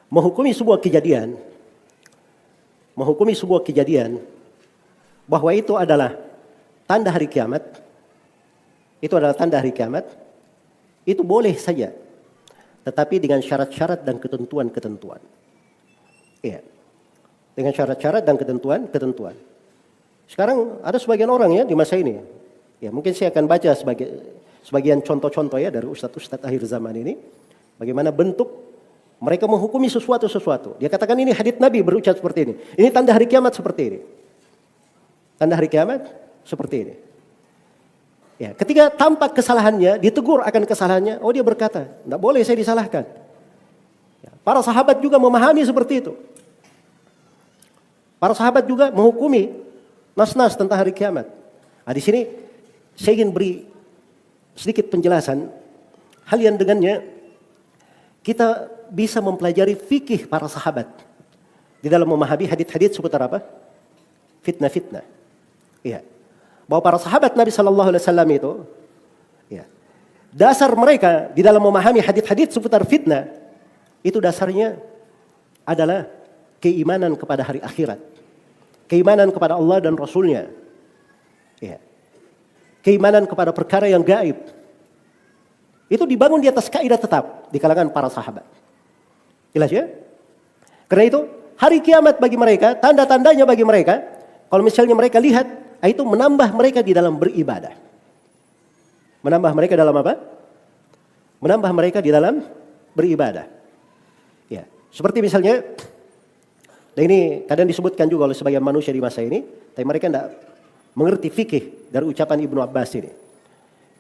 menghukumi sebuah kejadian bahwa itu adalah tanda hari kiamat, itu boleh saja, tetapi dengan syarat-syarat dan ketentuan-ketentuan. Iya, dengan syarat-syarat dan ketentuan-ketentuan. Sekarang ada sebagian orang ya di masa ini, ya mungkin saya akan baca sebagian contoh-contoh ya dari ustadz-ustadz akhir zaman ini, bagaimana bentuk mereka menghukumi sesuatu. Dia katakan ini hadits Nabi berucap seperti ini. Ini tanda hari kiamat seperti ini. Tanda hari kiamat seperti ini. Ya, ketika tampak kesalahannya, ditegur akan kesalahannya, dia berkata, tidak boleh saya disalahkan. Ya, para sahabat juga memahami seperti itu. Para sahabat juga menghukumi nas-nas tentang hari kiamat. Nah, di sini saya ingin beri sedikit penjelasan hal yang dengannya kita bisa mempelajari fikih para sahabat di dalam memahami hadits-hadits seputar apa? Fitnah-fitnah. Iya. Bahwa para sahabat Nabi Shallallahu Alaihi Wasallam itu, ya, dasar mereka di dalam memahami hadits-hadits seputar fitnah itu dasarnya adalah keimanan kepada hari akhirat, keimanan kepada Allah dan Rasulnya, ya, keimanan kepada perkara yang gaib. Itu dibangun di atas kaidah tetap di kalangan para sahabat. Jelas ya? Karena itu hari kiamat bagi mereka, tanda-tandanya bagi mereka, kalau misalnya mereka lihat, itu menambah mereka di dalam beribadah. Menambah mereka dalam apa? Menambah mereka di dalam beribadah. Ya, seperti misalnya, dan ini kadang disebutkan juga oleh sebagian manusia di masa ini, tapi mereka tidak mengerti fikih dari ucapan Ibnu Abbas ini.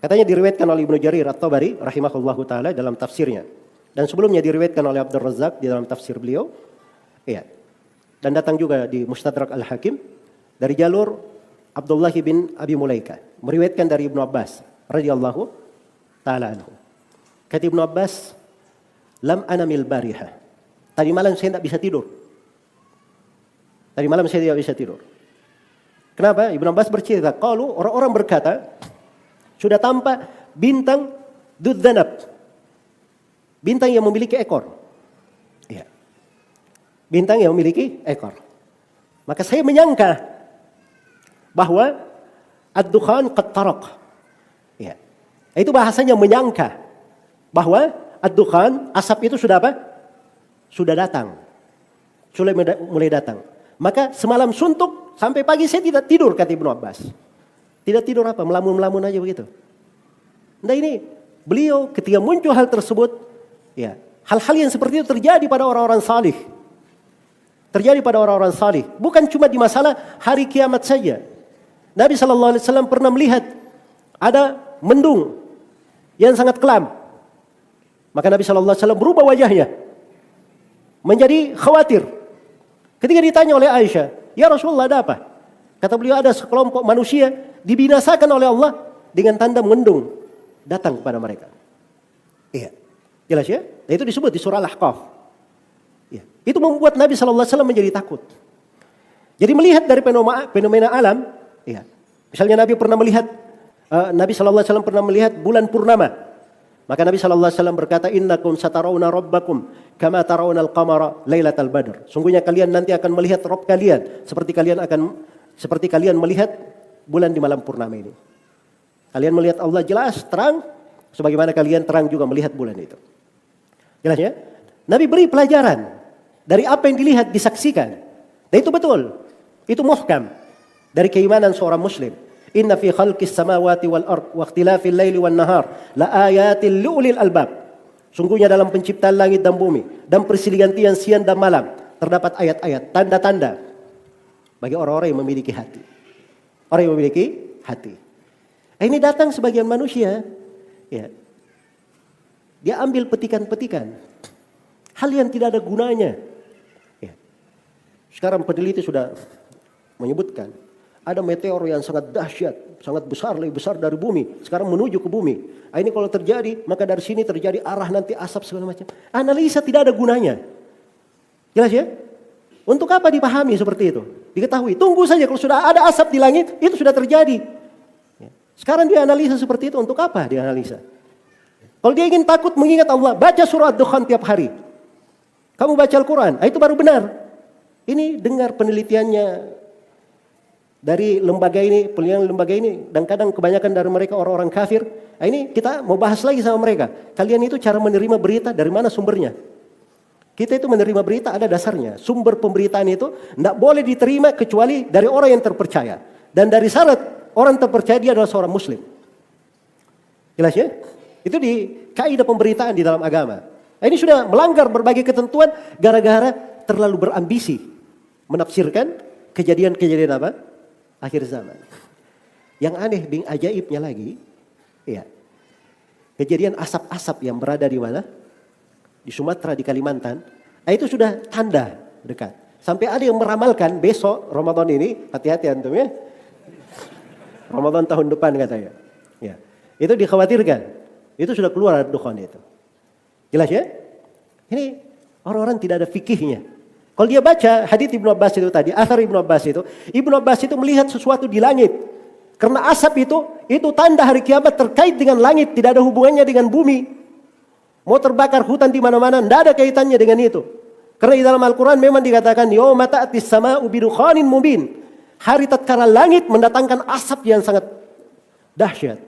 Katanya diriwayatkan oleh Ibnu Jarir At-Tabari rahimahullahu taala dalam tafsirnya, dan sebelumnya diriwayatkan oleh Abdul Razzaq di dalam tafsir beliau. Ya. Dan datang juga di Mustadrak Al-Hakim dari jalur Abdullah bin Abi Mulaika meriwayatkan dari Ibnu Abbas radhiyallahu taala anhu. Kata Ibnu Abbas, "Lam anamil bariha." Tadi malam saya tidak bisa tidur. Kenapa? Ibnu Abbas bercerita, kalau orang-orang berkata, sudah tampak bintang dudzanab. Bintang yang memiliki ekor. Ya. Bintang yang memiliki ekor. Maka saya menyangka bahwa ad-dukhan qad taraq. Ya. Itu bahasanya menyangka bahwa ad-dukhan, asap itu sudah apa? Sudah datang. Sudah mulai datang. Maka semalam suntuk sampai pagi saya tidak tidur, kata Ibnu Abbas. Tidak tidur apa? Melamun-melamun aja begitu. Nah ini beliau ketika muncul hal tersebut, ya, hal-hal yang seperti itu terjadi pada orang-orang salih. Terjadi pada orang-orang salih. Bukan cuma di masalah hari kiamat saja. Nabi SAW pernah melihat ada mendung yang sangat kelam. Maka Nabi SAW berubah wajahnya menjadi khawatir. Ketika ditanya oleh Aisyah, "Ya Rasulullah, ada apa?" Kata beliau, ada sekelompok manusia dibinasakan oleh Allah dengan tanda mendung datang kepada mereka. Iya, jelas ya? Nah, itu disebut di surah Al-Ahqaf. Ya. Itu membuat Nabi SAW menjadi takut. Jadi melihat dari fenomena alam, ya. Misalnya Nabi SAW pernah melihat bulan purnama. Maka Nabi SAW berkata, "Innakum satarawna rabbakum kama tarawnal qamara lailatal badr." Sungguhnya kalian nanti akan melihat Rabb kalian seperti kalian melihat bulan di malam purnama ini. Kalian melihat Allah jelas, terang, sebagaimana kalian terang juga melihat bulan itu. Jelas ya? Nabi beri pelajaran dari apa yang dilihat, disaksikan. Dan itu betul. Itu muhkam dari keimanan seorang muslim. Inna fi khalqis samawati wal ard wa ikhtilafil laili wan nahar la ayatil liulil albab. Sungguhnya dalam penciptaan langit dan bumi dan perselisihan siang dan malam terdapat ayat-ayat, tanda-tanda bagi orang-orang yang memiliki hati. Orang yang memiliki hati. Ini datang sebagian manusia, ya. Dia ambil petikan-petikan hal yang tidak ada gunanya. Ya. Sekarang peneliti sudah menyebutkan ada meteor yang sangat dahsyat, sangat besar, lebih besar dari bumi. Sekarang menuju ke bumi. Ini kalau terjadi, maka dari sini terjadi arah nanti asap segala macam. Analisa tidak ada gunanya. Jelas ya? Untuk apa dipahami seperti itu? Diketahui. Tunggu saja kalau sudah ada asap di langit, itu sudah terjadi. Sekarang dia analisa seperti itu, untuk apa dia analisa? Kalau dia ingin takut mengingat Allah, baca surah Ad-Dukhan tiap hari. Kamu baca Al-Quran, itu baru benar. Ini dengar penelitiannya dari lembaga ini, penelitian lembaga ini, dan kadang kebanyakan dari mereka orang-orang kafir. Nah, ini kita mau bahas lagi sama mereka. Kalian itu cara menerima berita dari mana sumbernya? Kita itu menerima berita ada dasarnya. Sumber pemberitaan itu tidak boleh diterima kecuali dari orang yang terpercaya. Dan dari syarat orang terpercaya dia adalah seorang muslim. Jelas ya? Itu di kaidah pemberitaan di dalam agama. Nah, ini sudah melanggar berbagai ketentuan gara-gara terlalu berambisi menafsirkan kejadian-kejadian apa? Akhir zaman. Yang aneh dan ajaibnya lagi, ya, kejadian asap-asap yang berada di mana? Di Sumatera, di Kalimantan. Nah, itu sudah tanda dekat. Sampai ada yang meramalkan besok Ramadan ini, hati-hati antum ya. Ramadan tahun depan katanya. Ya. Itu dikhawatirkan. Itu sudah keluar dukhan itu. Jelas ya? Ini orang-orang tidak ada fikihnya. Kalau dia baca hadits Ibnu Abbas itu tadi, asar Ibnu Abbas itu melihat sesuatu di langit. Karena asap itu tanda hari kiamat terkait dengan langit, tidak ada hubungannya dengan bumi. Mau terbakar hutan di mana-mana, tidak ada kaitannya dengan itu. Karena di dalam Al-Quran memang dikatakan, yauma ta'tis sama'u bidukhanin mubin. Hari tatkala langit mendatangkan asap yang sangat dahsyat.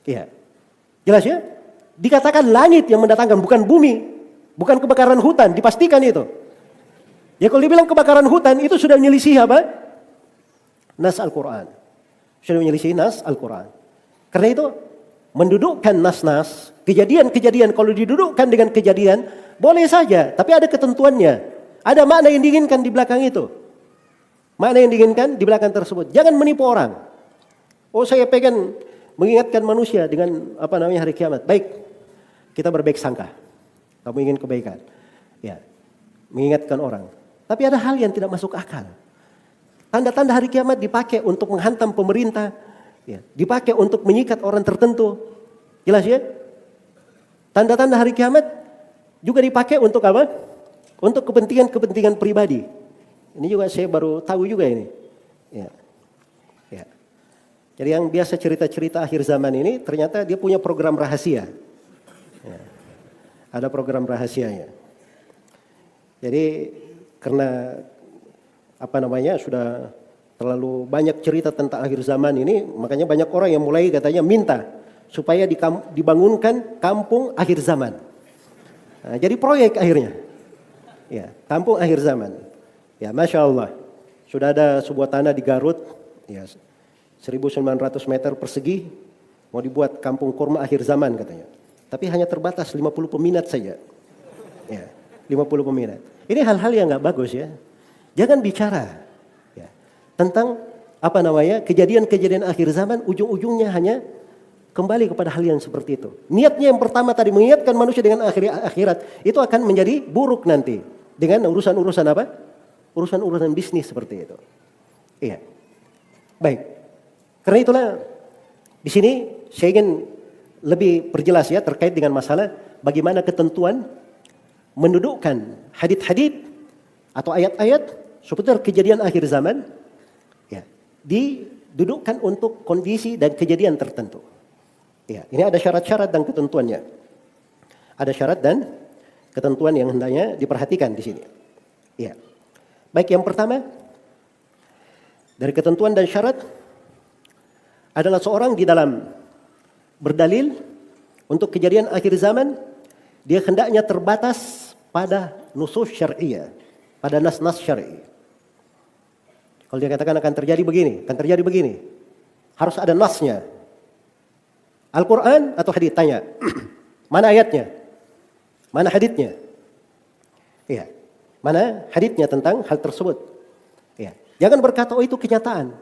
Iya. Jelas ya? Dikatakan langit yang mendatangkan, bukan bumi. Bukan kebakaran hutan, dipastikan itu. Ya kalau dibilang kebakaran hutan, itu sudah menyelisih apa? Nas Al-Quran. Sudah menyelisih nas Al-Quran. Karena itu, mendudukkan nas-nas, kejadian-kejadian, kalau didudukkan dengan kejadian, boleh saja. Tapi ada ketentuannya. Ada makna yang diinginkan di belakang itu. Makna yang diinginkan di belakang tersebut. Jangan menipu orang. Oh, saya pengen mengingatkan manusia dengan hari kiamat. Baik, kita berbaik sangka. Kamu ingin kebaikan. Ya, mengingatkan orang. Tapi ada hal yang tidak masuk akal. Tanda-tanda hari kiamat dipakai untuk menghantam pemerintah. Ya, dipakai untuk menyikat orang tertentu. Jelas ya? Tanda-tanda hari kiamat juga dipakai untuk apa? Untuk kepentingan-kepentingan pribadi. Ini juga saya baru tahu juga ini. Ya. Ya. Jadi yang biasa cerita-cerita akhir zaman ini ternyata dia punya program rahasia. Ya. Ada program rahasianya. Jadi karena sudah terlalu banyak cerita tentang akhir zaman ini, makanya banyak orang yang mulai katanya minta supaya dibangunkan kampung akhir zaman. Nah, jadi proyek akhirnya. Ya, kampung akhir zaman. Ya, Masya Allah. Sudah ada sebuah tanah di Garut, ya, 1.900 meter persegi, mau dibuat kampung kurma akhir zaman katanya. Tapi hanya terbatas 50 peminat saja. Ya, 50 peminat. Ini hal-hal yang nggak bagus ya. Jangan bicara ya, tentang kejadian-kejadian akhir zaman, ujung-ujungnya hanya kembali kepada hal yang seperti itu. Niatnya yang pertama tadi mengingatkan manusia dengan akhirat, itu akan menjadi buruk nanti dengan urusan-urusan apa? Urusan-urusan bisnis seperti itu. Iya. Baik. Karena itulah di sini saya ingin lebih perjelas ya terkait dengan masalah bagaimana ketentuan mendudukkan hadits-hadits atau ayat-ayat seputar kejadian akhir zaman ya, didudukkan untuk kondisi dan kejadian tertentu. Ya, ini ada syarat-syarat dan ketentuannya. Ada syarat dan ketentuan yang hendaknya diperhatikan di sini. Ya. Baik, yang pertama dari ketentuan dan syarat adalah seorang di dalam berdalil untuk kejadian akhir zaman, dia hendaknya terbatas pada nusus syar'iyah, pada nas-nas syar'i. Kalau dia katakan akan terjadi begini, harus ada nasnya. Al-Quran atau hadits, tanya. Mana ayatnya? Mana haditsnya? Iya. Mana haditsnya tentang hal tersebut? Ya. Jangan berkata, oh itu kenyataan.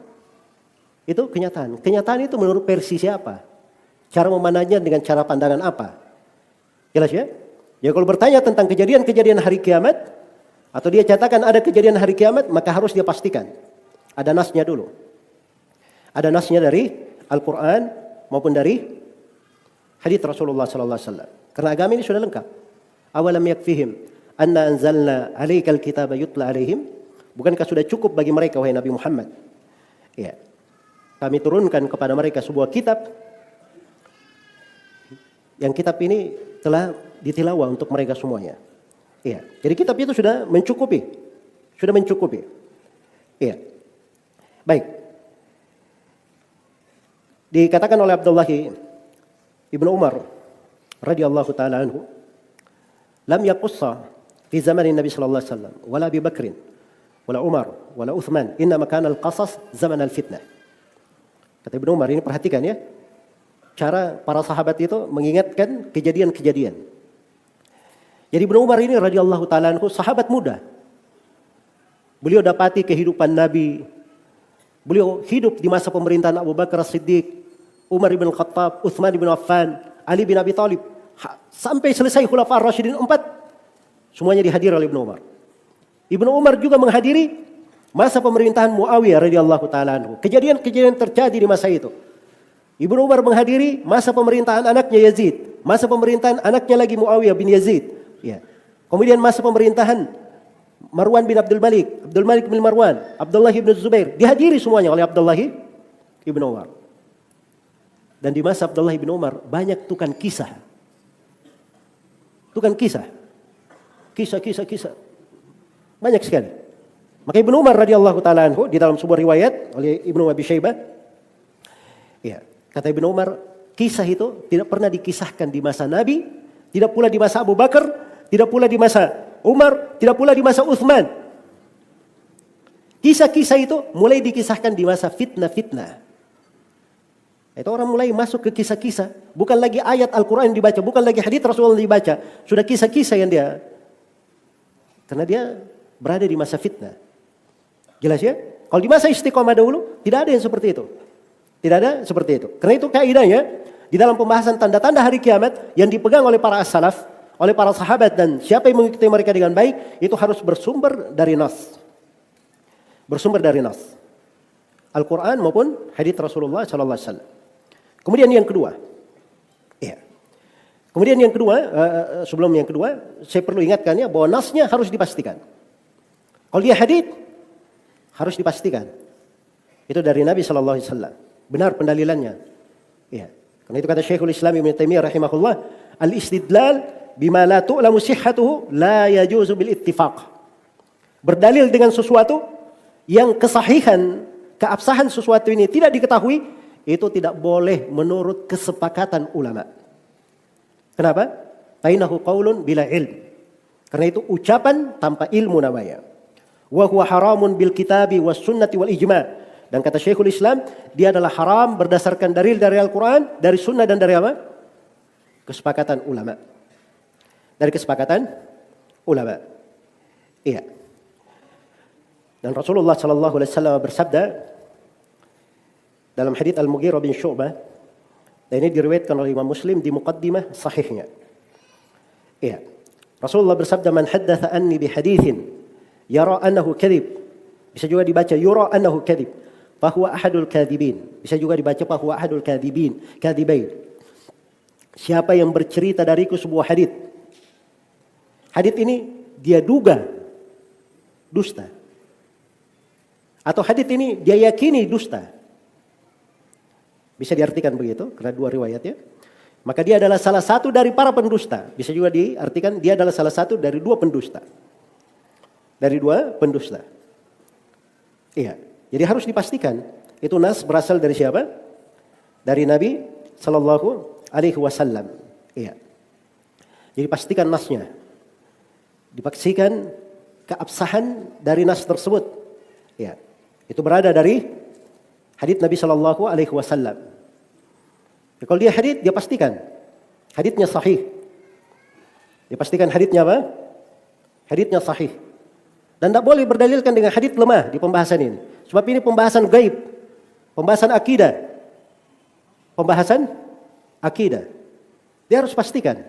Itu kenyataan. Kenyataan itu menurut versi siapa? Cara memandangnya dengan cara pandangan apa? Jelas ya? Ya kalau bertanya tentang kejadian-kejadian hari kiamat, atau dia katakan ada kejadian hari kiamat, maka harus dia pastikan. Ada nasnya dulu. Ada nasnya dari Al-Quran maupun dari hadits Rasulullah SAW. Karena agama ini sudah lengkap. Awalam yakfihim anna anzalna alaikal kitaba yutla alaihim. Bukankah sudah cukup bagi mereka wahai Nabi Muhammad? Ya. Kami turunkan kepada mereka sebuah kitab. Yang kitab ini telah ditilawah untuk mereka semuanya. Iya. Jadi kitab itu sudah mencukupi. Sudah mencukupi. Iya. Baik. Dikatakan oleh Abdullah ibnu Umar radhiyallahu taala anhu, lam yaqussa fi zaman Nabi sallallahu alaihi wasallam wala Abi Bakr wala Umar wala Uthman, innama kana al-qasas zaman al-fitnah. Kata Ibnu Umar, ini perhatikan ya. Cara para sahabat itu mengingatkan kejadian-kejadian. Jadi Ibnu Umar ini radhiyallahu taala anhu sahabat muda. Beliau dapati kehidupan Nabi. Beliau hidup di masa pemerintahan Abu Bakar As-Siddiq, Umar bin Khattab, Uthman bin Affan, Ali bin Abi Thalib. Sampai selesai Khulafaur Rasyidin 4, semuanya dihadiri oleh Ibnu Umar. Ibnu Umar juga menghadiri masa pemerintahan Muawiyah radhiyallahu taala anhu. Kejadian-kejadian terjadi di masa itu. Ibnu Umar menghadiri masa pemerintahan anaknya Yazid, masa pemerintahan anaknya lagi Muawiyah bin Yazid. Ya. Kemudian masa pemerintahan Marwan bin Abdul Malik bin Marwan, Abdullah bin Zubair. Dihadiri semuanya oleh Abdullah ibnu Umar. Dan di masa Abdullah bin Umar banyak tukang kisah. Tukang kisah. Kisah. Banyak sekali. Maka Ibnu Umar radhiyallahu taala anhu di dalam sebuah riwayat oleh Ibnu Abi Syaibah, ya, kata Ibnu Umar, kisah itu tidak pernah dikisahkan di masa Nabi, tidak pula di masa Abu Bakar, tidak pula di masa Umar, tidak pula di masa Uthman. Kisah-kisah itu mulai dikisahkan di masa fitnah-fitnah. Itu orang mulai masuk ke kisah-kisah. Bukan lagi ayat Al-Quran yang dibaca, bukan lagi hadits Rasulullah yang dibaca. Sudah kisah-kisah yang dia. Karena dia berada di masa fitnah. Jelas ya? Kalau di masa istiqomah dahulu, tidak ada yang seperti itu. Tidak ada seperti itu. Karena itu kaidahnya, di dalam pembahasan tanda-tanda hari kiamat, yang dipegang oleh para as-salaf, oleh para sahabat, dan siapa yang mengikuti mereka dengan baik, itu harus bersumber dari nas. Bersumber dari nas. Al-Quran maupun hadits Rasulullah SAW. Kemudian yang kedua. Ya. Kemudian yang kedua, sebelum yang kedua, saya perlu ingatkan ya, bahwa nasnya harus dipastikan. Kalau dia hadits, harus dipastikan. Itu dari Nabi SAW. Benar pendalilannya. Ya. Karena itu kata Syekhul Islam Ibnu Taimiyah rahimahullah, al-istidlal bima la tu'lamu sihhatuhu la yajuzu bil ittifaq. Berdalil dengan sesuatu yang kesahihan, keabsahan sesuatu ini tidak diketahui, itu tidak boleh menurut kesepakatan ulama. Kenapa? Fainahu qaulun bila ilm. Karena itu ucapan tanpa ilmu namanya. Wa huwa haramun bil kitabi was sunnati wal ijma'. Dan kata Syekhul Islam, dia adalah haram berdasarkan dalil dari Al-Quran, dari sunnah dan dari apa? Kesepakatan ulama. Dari kesepakatan ulama. Iya. Dan Rasulullah sallallahu alaihi wasallam bersabda dalam hadits Al-Mughirah bin Syu'bah, dan ini diriwayatkan oleh Imam Muslim di muqaddimah sahihnya. Iya. Rasulullah bersabda, "Man haddatsa anni bi haditsin yara annahu kadhib." Bisa juga dibaca yura annahu kadhib. Fahuwa ahadul kadhibin. Bisa juga dibaca fahuwa ahadul kadhibain. Siapa yang bercerita dariku sebuah hadits, hadits ini dia duga dusta. Atau hadits ini dia yakini dusta. Bisa diartikan begitu, karena dua riwayatnya. Maka dia adalah salah satu dari para pendusta. Bisa juga diartikan dia adalah salah satu dari dua pendusta. Dari dua pendusta. Iya. Jadi harus dipastikan. Itu nas berasal dari siapa? Dari Nabi Sallallahu Alaihi Wasallam. Iya. Jadi pastikan nasnya. Dipastikan keabsahan dari nas tersebut. Iya. Itu berada dari hadits Nabi Sallallahu Alaihi Wasallam. Kalau dia hadits, dia pastikan haditsnya sahih. Dia pastikan haditsnya apa? Haditsnya sahih. Dan tidak boleh berdalilkan dengan hadits lemah di pembahasan ini. Sebab ini pembahasan gaib, pembahasan akidah. Pembahasan akidah. Dia harus pastikan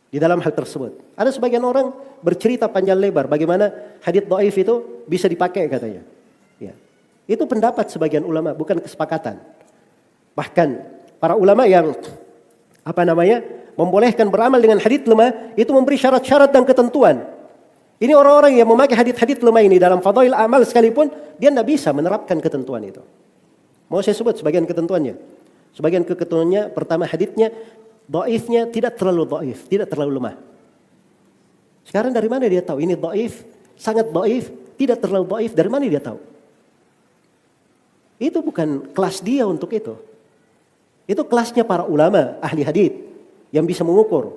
di dalam hal tersebut. Ada sebagian orang bercerita panjang lebar bagaimana hadits dhaif itu bisa dipakai katanya. Ya. Itu pendapat sebagian ulama, bukan kesepakatan. Bahkan para ulama yang membolehkan beramal dengan hadits lemah itu memberi syarat-syarat dan ketentuan. Ini orang-orang yang memakai hadits-hadits lemah ini dalam fadail amal sekalipun, dia tidak bisa menerapkan ketentuan itu. Mau saya sebut sebagian ketentuannya. Sebagian ketentuannya, pertama haditsnya, dhaifnya tidak terlalu dhaif, tidak terlalu lemah. Sekarang dari mana dia tahu ini dhaif, sangat dhaif, tidak terlalu dhaif, dari mana dia tahu? Itu bukan kelas dia untuk itu. Itu kelasnya para ulama, ahli hadits yang bisa mengukur.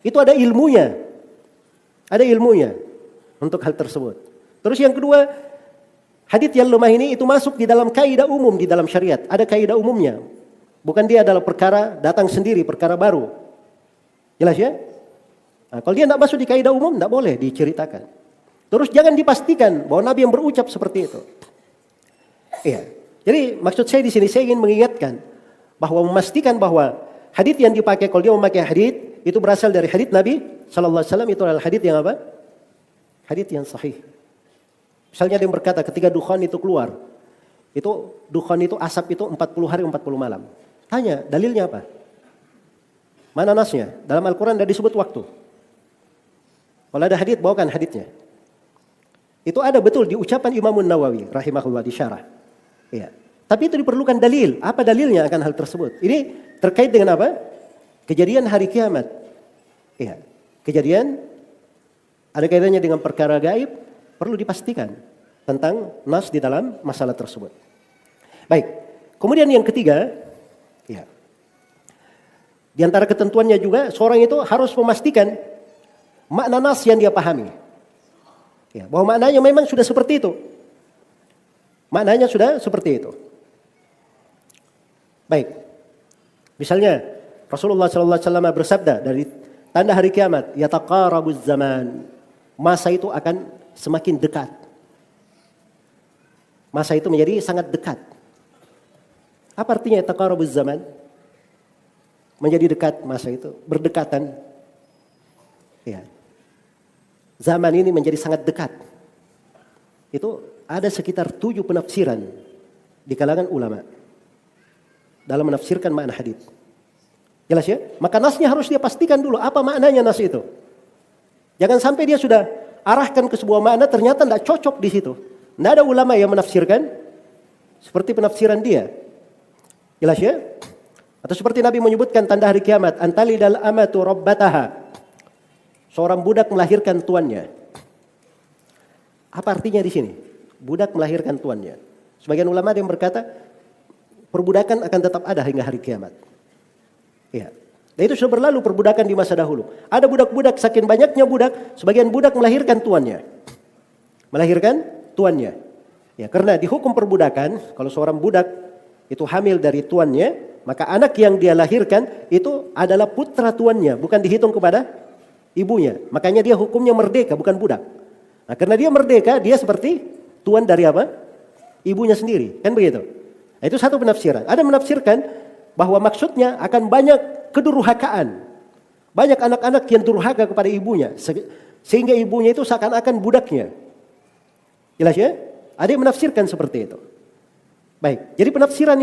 Itu ada ilmunya. Ada ilmunya untuk hal tersebut. Terus yang kedua, hadits yang lemah ini itu masuk di dalam kaidah umum di dalam syariat. Ada kaidah umumnya. Bukan dia adalah perkara datang sendiri, perkara baru. Jelas ya? Nah, kalau dia tidak masuk di kaidah umum, tidak boleh diceritakan. Terus jangan dipastikan bahwa Nabi yang berucap seperti itu. Iya. Jadi maksud saya di sini saya ingin mengingatkan bahwa memastikan bahwa hadits yang dipakai kalau dia memakai hadits itu berasal dari hadits Nabi Sallallahu Alaihi Wasallam, itu adalah hadits yang apa? Hadits yang sahih. Misalnya dia berkata ketika dukhan itu keluar, itu dukhan itu asap itu 40 hari 40 malam. Tanya dalilnya apa? Mana nasnya? Dalam Al-Quran tidak disebut waktu. Kalau ada hadits, bawakan haditsnya. Itu ada betul di ucapan Imam Nawawi rahimahullah di syarah. Iya. Tapi itu diperlukan dalil. Apa dalilnya akan hal tersebut? Ini terkait dengan apa? Kejadian hari kiamat. Iya. Kejadian ada kaitannya dengan perkara gaib, perlu dipastikan tentang nas di dalam masalah tersebut. Baik. Kemudian yang ketiga, ya. Di antara ketentuannya juga seorang itu harus memastikan makna nas yang dia pahami. Ya, bahwa maknanya memang sudah seperti itu. Maknanya sudah seperti itu. Baik. Misalnya Rasulullah sallallahu alaihi wasallam bersabda dari tanda hari kiamat, yataqarabuz zaman. Masa itu akan semakin dekat. Masa itu menjadi sangat dekat. Apa artinya yataqarabuz zaman? Menjadi dekat masa itu, berdekatan. Ya. Zaman ini menjadi sangat dekat. Itu ada sekitar 7 penafsiran di kalangan ulama dalam menafsirkan makna hadits. Jelas ya? Maka nasnya harus dia pastikan dulu apa maknanya nas itu. Jangan sampai dia sudah arahkan ke sebuah makna ternyata tidak cocok di situ. Tidak ada ulama yang menafsirkan seperti penafsiran dia. Jelas ya? Atau seperti Nabi menyebutkan tanda hari kiamat, antalidal amatu rabbataha. Seorang budak melahirkan tuannya. Apa artinya di sini? Budak melahirkan tuannya. Sebagian ulama yang berkata perbudakan akan tetap ada hingga hari kiamat. Ya. Dan itu sudah berlalu perbudakan di masa dahulu. Ada budak-budak, saking banyaknya budak, sebagian budak melahirkan tuannya. Melahirkan tuannya. Ya, karena di hukum perbudakan, kalau seorang budak itu hamil dari tuannya, maka anak yang dia lahirkan itu adalah putra tuannya, bukan dihitung kepada ibunya. Makanya dia hukumnya merdeka, bukan budak. Nah, karena dia merdeka, dia seperti tuan dari apa? Ibunya sendiri. Kan begitu? Nah, itu satu penafsiran. Ada menafsirkan bahwa maksudnya akan banyak kedurhakaan. Banyak anak-anak yang durhaka kepada ibunya. Sehingga ibunya itu seakan-akan budaknya. Jelas ya? Ada yang menafsirkan seperti itu. Baik, jadi penafsiran